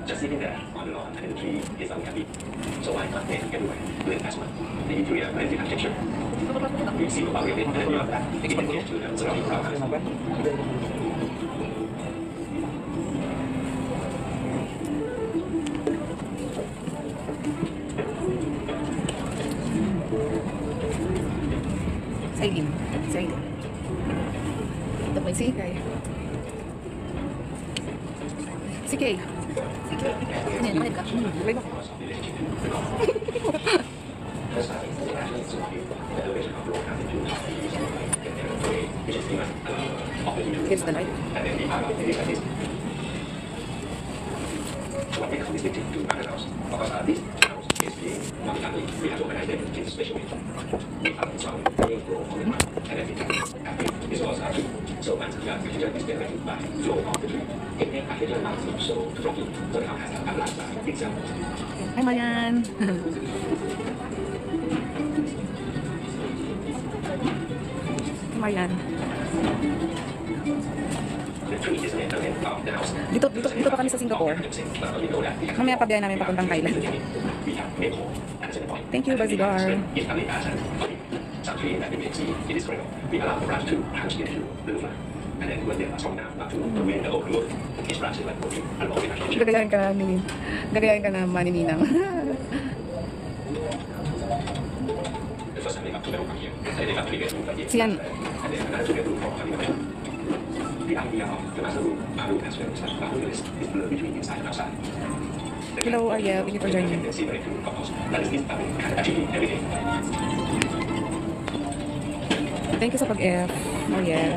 Just sitting there on the lawn and the tree is unhappy. So I thought maybe everywhere, learn as well. The interior and the architecture. You see about it and you are back. Explain it to the surrounding crowd. Sailin. Sailin. Ito po si Kay. Si Kay. Si Kay. Ano yun? Bakit ka? Lagay mo. Here's the light. What makes this different to other house? Because this house is being multi-family. We have to organize them in a special way. We have to solve the grow on the ground and everything. This was a tree. So once the architecture is generated by flow of the tree, it makes architecture not so floating. So the house has a life by itself. Hi, Mayan. Mayan. Dito pa kami sa Singapore. Mamaya pa biyahe namin papuntang Thailand. Thank you, Bazigar. Gagayahin ka na, Minin. Gagayahin ka na, Manininang. Siyan. Hello, Ariel. Thank you for joining. Thank you sa pag-F, Ariel.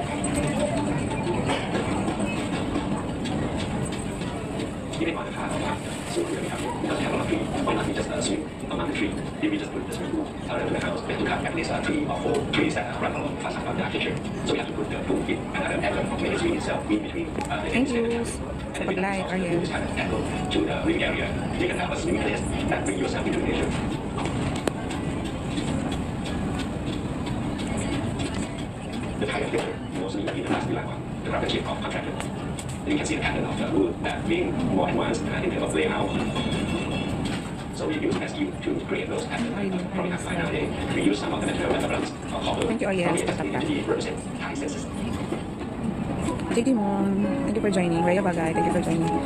Among the tree, if we just put the swing around the house, we have to cut at least 3 or 4 trees that run along the facade of the architecture. So we have to put the pool in another angle of the swing itself in between the Thank you. Sa pag-like, Ariel. This kind of angle to the living area. You can have a swimming place that bring yourself into nature. The tile filter mostly in the last one, the rubber chip of contractor. You can see the pattern of the wood that being more advanced in terms of layout. So we use SU to create those patterns. Probably have find nowadays. We use some of the material and the brands of copper. Thank you, Ariel. Represent Thai senses. JD Mon, thank you for joining. Raya Bagay, thank you for joining. I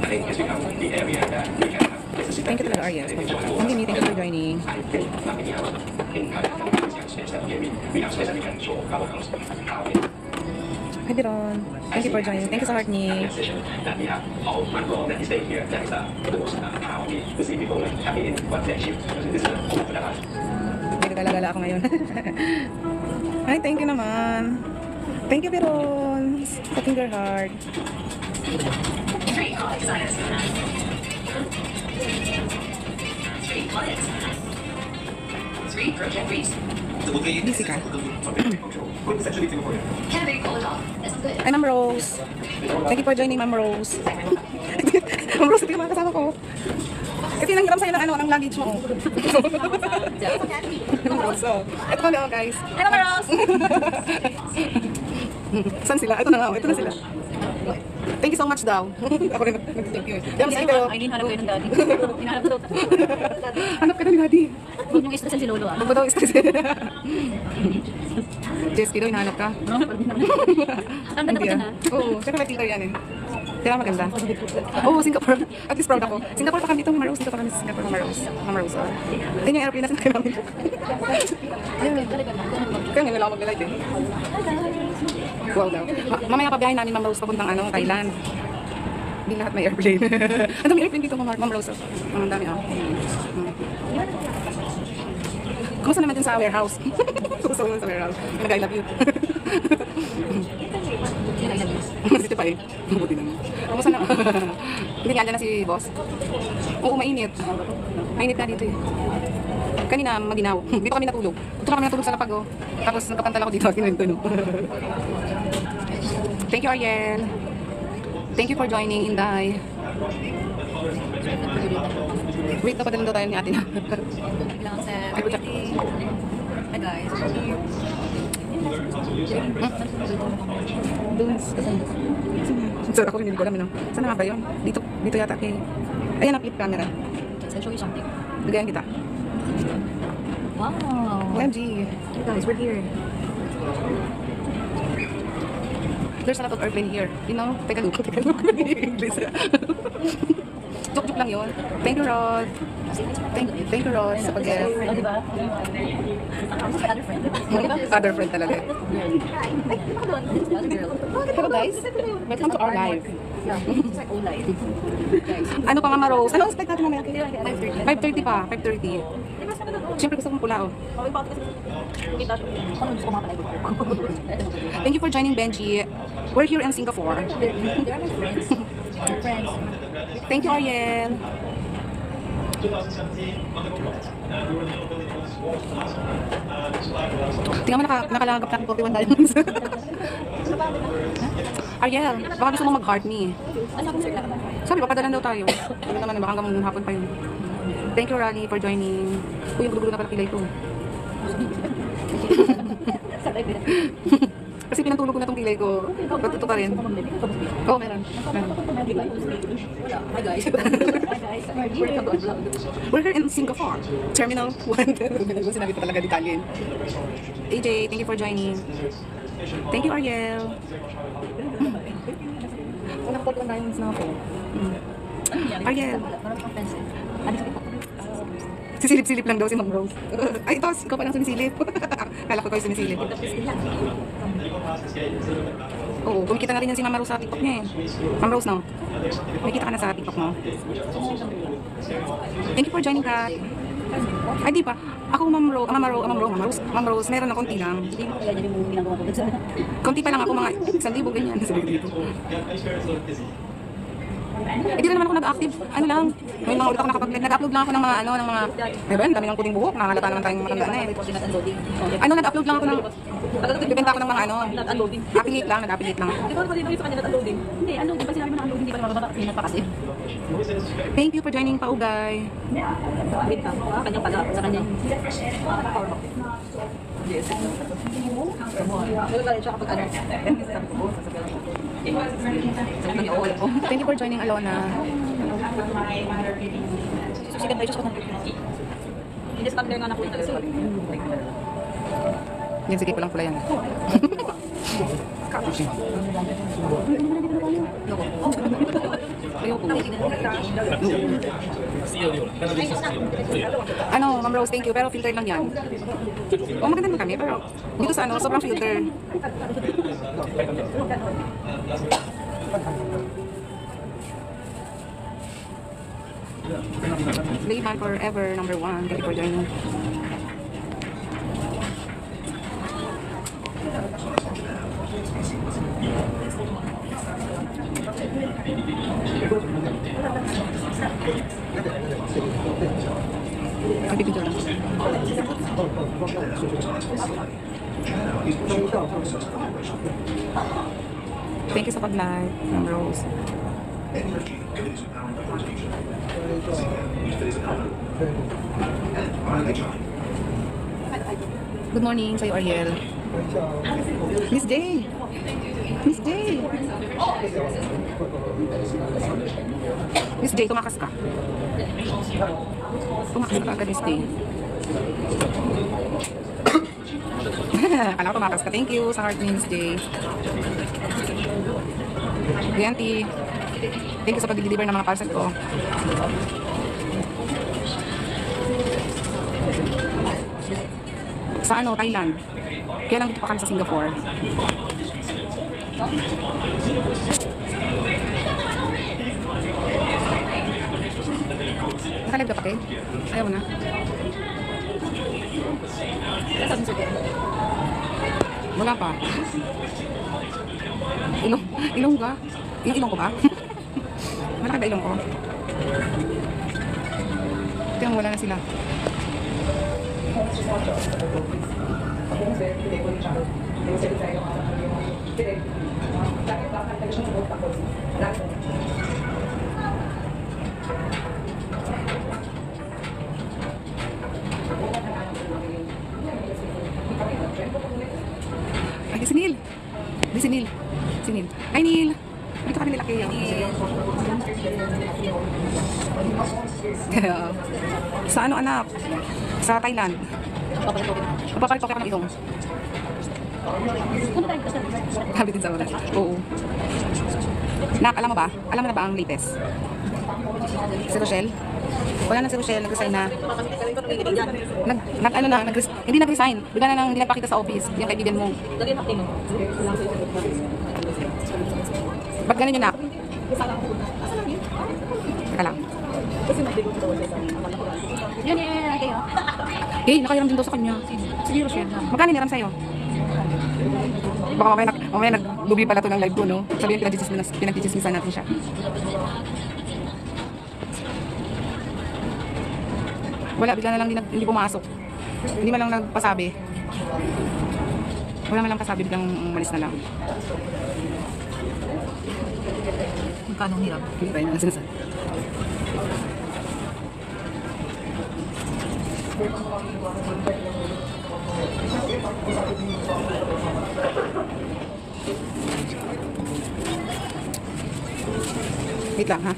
think it's become the area that we can have. Thank you talaga, Ariel. Hindi, thank you for joining. Hi, Diron. Thank you for joining. Thank you sa heart ni. Nagagala-gala ako ngayon. Hi, thank you naman. Thank you, Diron. Sa finger heart. Busy ka. Ay, Ma'am Rose. Thank you for joining, Ma'am Rose. Ma'am Rose, ito yung mga kasama ko. Kasi nanghiram sa'yo ng luggage mo. Ma'am Rose, oh. Ito na lang, guys. Hi, Ma'am Rose! Saan sila? Ito na lang. Ito na sila. Thank you so much daw. Ako rin nag-thank you. Aileen, hanap kayo ng daddy. Hinahanap ko daw. Hanap ka na ni Daddy. Huwag yung stress si Lolo ah. Huwag ba daw stress? Jesky daw, hinahanap ka. Ang ganda ko dyan ah. Oo, siyempre may filter yan eh. Kaya maganda. Oo, Singapore. At least proud ako. Singapore pa kami dito, Mama Rose. Dito pa kami sa Singapore, Mama Rose. Mama Rose, oh. Ganyan yung aeroplane na sinakay namin. Kaya ngayon wala ako mag-light eh. Wow daw. Mamaya pa biyahe namin, Mama Rose, papuntang Thailand. Hindi lahat may airplane. Ang dami airplane dito, Mama Rose. Ang dami, oh. Kumusta naman din sa warehouse? Kumusta naman sa warehouse? Nag-I love you. Dito pa eh. Mabuti naman. Kumusta na? Hindi nga dyan na si boss. Oo, mainit. Mainit na dito eh. Kanina, maginaw. Dito kami natulog. Dito kami natulog sa lapag oh. Tapos nagkapantal ako dito. Kinuwento no. Thank you, Ariel. Thank you for joining, Inday. Wait, napadalhin daw tayo ni ate na. guys. Dunes. So ako rin hindi ko alam, no? Saan nga ba yun? Dito yata kay... Ayan ang flip camera. I'll show you something. Dugayan kita. Wow. OMG. You guys, we're here. There's a lot of airplane here. You know? Teka look. English. Joke lang yun. Thank you, Rod. Thank you, Rod, sa pag-guest. Oh, diba? Other friend. Other friend talaga. Other girl. Hello guys, welcome to our live. Yeah, it's like old life. Ano pa Mama Rose? Ano expect natin mamaya? 5:30. 5:30 pa, 5:30. Siyempre gusto kong pula, oh. Thank you for joining, Benji. We're here in Singapore. They are my friends. My friends. Thank you, Ariel. Tingnan mo, nakalagap na 41 diamonds. Ariel, baka gusto mo mag-heart me. Ano akong sir? Sabi, papadalan daw tayo. Ano naman, baka hanggang hapon pa yun. Thank you, Rally, for joining. Uy, yung gulo-gulo na pala kilay ko. Kasi pinantulog ko na tong kilay ko. Ba't ito pa rin? Oo, meron. Hi guys. We're here in Singapore. Terminal 1. Sinabi ko talaga detalyin. AJ, thank you for joining. Thank you, Ariel. Wala ko talagang diamonds na ako. Ariel. Sisilip-silip lang daw si Ma'am Rose. Ay, ito, ikaw pa lang sumisilip. Kala ko kayo sumisilip. Oo, kumikita na rin yan si Ma'am Rose sa TikTok niya eh. Ma'am Rose, no? Nakikita ka na sa TikTok mo. Thank you for joining, Kat. Ay, di pa. Ako, Ma'am Rose, meron na konti lang. Hindi mo kaya yung ginagawa ko. Konti pa lang ako, mga 1,000 ganyan. Sabi dito. Eh, di na naman ako nag-active. Ano lang, may mga ulit ako nag-upload lang ako ng mga, eh ba, dami ng puting buhok, nakahalata naman tayong matanda na eh. Ano, nag-upload lang ako ng, bibenta ako ng mga affiliate lang, nag-affiliate lang. Di ba pwede ba yung sa kanya nag-unloading? Hindi, unloading. Pag sinabi mo na unloading, hindi pa naman bababa. Pinat pa kasi. Thank you for joining, Paugay. Wait ka. Kanyang pala. Sa kanya. Yes. Thank you for joining, Alona. Susigan tayo sa hindi sa nga na po ito. Yan, sige, pulang pula yan. Ayoko. Ano, Ma'am Rose, thank you. Pero filter lang yan. Oh, maganda naman kami. Pero dito sa ano, sobrang filter. Layman forever, number 1. Thank you for joining. Magbibidyo lang. Thank you sa pag-live, Ma'am Rose. Good morning sa'yo, Ariel. Miss J. Miss J. Miss J, tumakas ka. Tumakas ka agad, Miss J. Alam ko tumakas ka. Thank you sa heart ni Miss J. Auntie. Thank you sa pag-deliver ng mga parcel ko. Sa ano, Thailand. Kaya lang dito pa kami sa Singapore. Nakalive ka pa, Kay? Ayaw na. Wala pa. Ilong ka? Yung ilong ko ba? Malaki ba ilong ko? Ito yung wala na sila. Si Neil. Di si Neil. Si Neil. Ay, Neil. Dito kami nila kayo. Sa ano, anak? Sa Thailand. Papalit ako ng ilong. Sabi din sa wala. Oo. Nak, alam mo ba? Alam mo na ba ang latest? Si Rochelle? Wala na si Rochelle, nag-resign na. Hindi nag-resign. Bigla na nang hindi nagpakita sa office. Yung kaibigan mo. Ba't ganun yun, Nak? Teka lang. Yun eh, kayo. Eh, nakahiram din daw sa kanya. Sige, Rochelle. Magkano niram sa'yo? Baka mamaya nag-bubi pala to ng live ko, no? Sabihin, pinag-chismisan natin siya. Wala, bigla na lang hindi pumasok. Hindi man lang nagpasabi. Wala man lang pasabi, biglang umalis na lang. Magkano hirap? Hindi pa yun ang sinasabi. Wait lang, ha?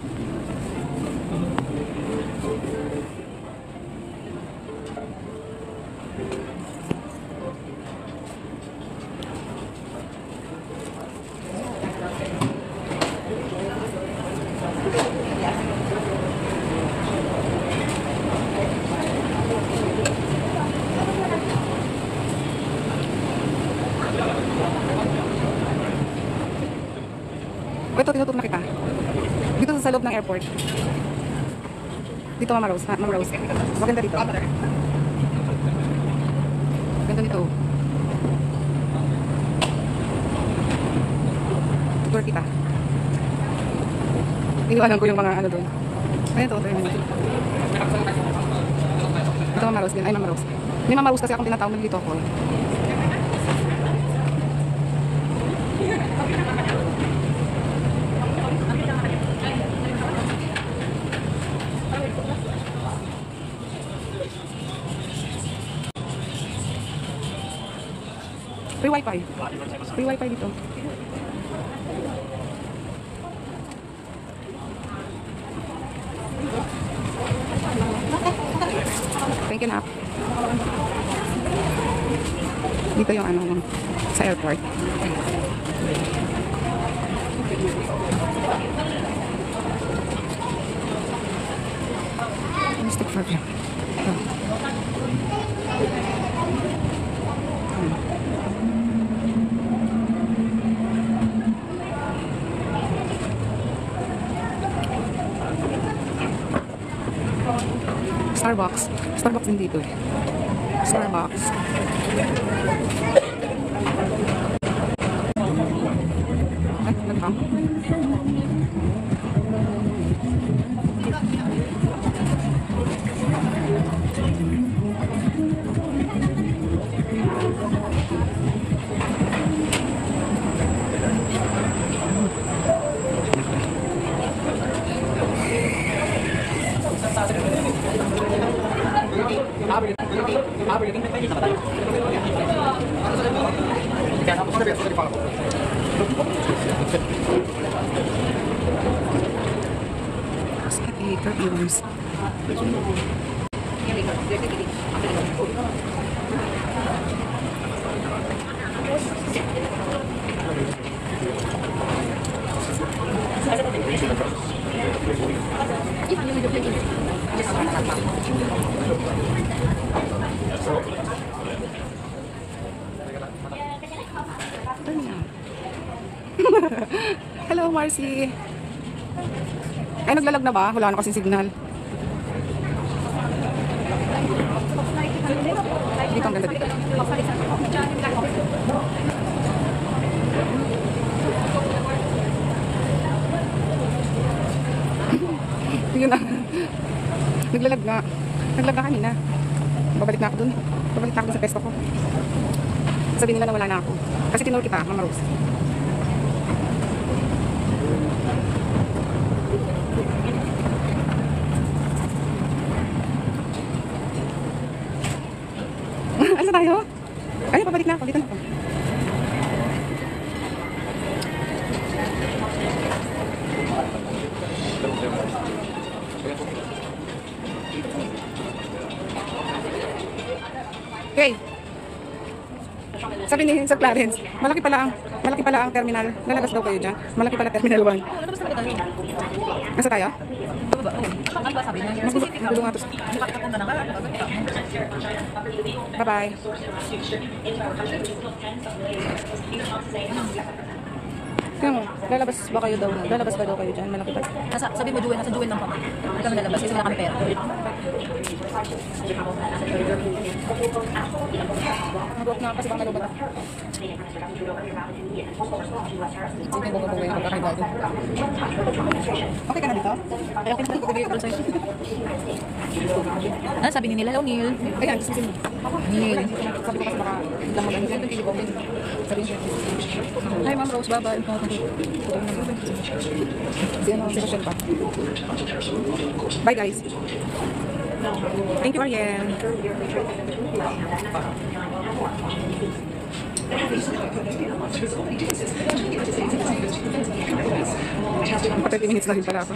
Ito, tinuturo na kita. Dito sa loob ng airport. Dito, Mama Rose. Mama Rose. Maganda dito. Ganda dito. Tour kita. Iniwanan ko yung mga ano doon. Ayun ito, ito, Mama Rose din. Ay, Mama Rose. May Mama Rose kasi akong tinatawag dito ako. Free wifi. Free wifi dito. Thank you, Nak. Dito yung ano sa airport. Mystic Farm. Starbucks. Starbucks din dito eh. Starbucks. Ay, nagpang. Turbulence. Hello, Marcy. Ay, naglalag na ba? Wala na kasi signal. Dito, ang ganda dito. Yun na. Naglalag nga. Naglag nga kanina. Babalik na ako dun. Babalik na ako dun sa pesto ko. Sabihin nila na wala na ako. Kasi tinuro kita, Mama Rose. Ano tayo? Ay, pabalik na ako. Dito na ako. Okay. Sabi ni Sir Clarence, malaki pala ang terminal. Lalabas daw kayo dyan. Malaki pala terminal 1. Lalabas na tayo. Nasa tayo? Baba, ano ba sabi niya? Magulo nga to. Nakakapon na naman. Bye-bye. Kaya mo, lalabas ba kayo daw? Lalabas ba daw kayo dyan? Malaki pala. Sabi mo, nasa Juwen lang kami. Hindi kami lalabas kasi wala kami pera. Mag-walk na kasi bang nalubat ako. Sige, bumabungay ako kakagado. Okay ka na dito? Ay, okay na tayo. Bibigay ko sa'yo. Ano sabi ni nila? Neil. Ayan, gusto mo. Neil. Sabi ko kasi baka lang mag-ano dyan. Hindi ko din. Sabi niya. Hi, Ma'am Rose. Bye-bye. Si ano, si Rochelle pa. Bye guys. Thank you, Ariel. Pa 30 minutes na rin pala ako.